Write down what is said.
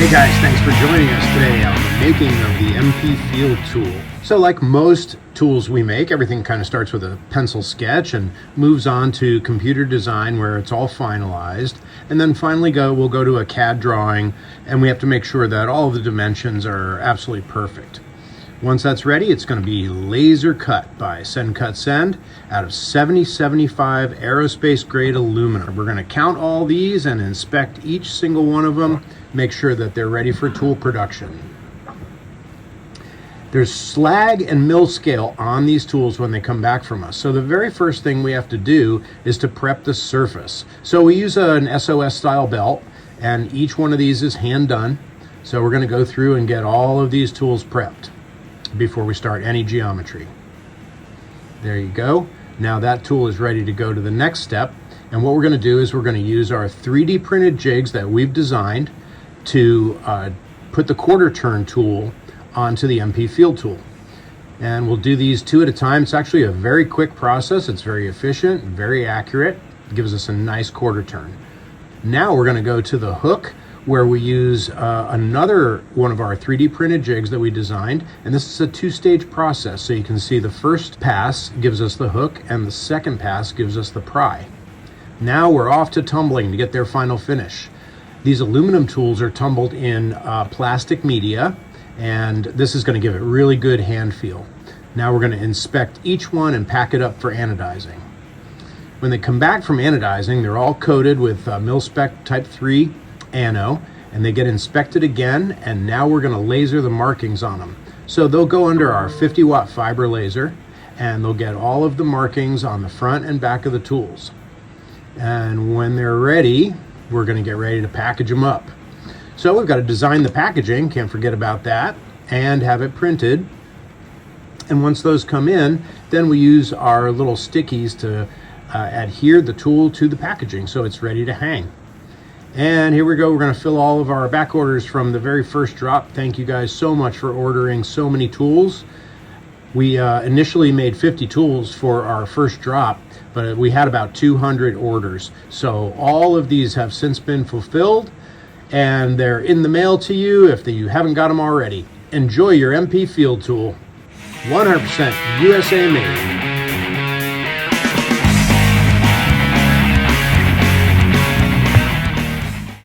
Hey guys, thanks for joining us today on the making of the MP Field tool. So like most tools we make, everything kind of starts with a pencil sketch and moves on to computer design where it's all finalized. And then finally we'll go to a CAD drawing, and we have to make sure that all of the dimensions are absolutely perfect. Once that's ready, it's going to be laser cut by Send Cut Send out of 7075 aerospace grade aluminum. We're going to count all these and inspect each single one of them, make sure that they're ready for tool production. There's slag and mill scale on these tools when they come back from us. So the very first thing we have to do is to prep the surface. So we use an SOS style belt, and each one of these is hand done. So we're going to go through and get all of these tools prepped before we start any geometry. There you go. Now that tool is ready to go to the next step. And what we're going to do is we're going to use our 3D printed jigs that we've designed to put the quarter turn tool onto the MP Field tool. And we'll do these two at a time. It's actually a very quick process. It's very efficient, very accurate. It gives us a nice quarter turn. Now we're going to go to the hook, where we use another one of our 3D printed jigs that we designed. And this is a two-stage process. So you can see the first pass gives us the hook and the second pass gives us the pry. Now we're off to tumbling to get their final finish. These aluminum tools are tumbled in plastic media, and this is going to give it really good hand feel. Now we're going to inspect each one and pack it up for anodizing. When they come back from anodizing, they're all coated with mil-spec type 3 ano, and they get inspected again, and now we're going to laser the markings on them. So they'll go under our 50-watt fiber laser, and they'll get all of the markings on the front and back of the tools. And when they're ready, we're going to get ready to package them up. So we've got to design the packaging, can't forget about that, and have it printed. And once those come in, then we use our little stickies to adhere the tool to the packaging so it's ready to hang. And here we go. We're going to fill all of our back orders from the very first drop. Thank you guys so much for ordering so many tools. We initially made 50 tools for our first drop, but we had about 200 orders. So all of these have since been fulfilled, and they're in the mail to you if you haven't got them already. Enjoy your MP Field tool. 100% USA made.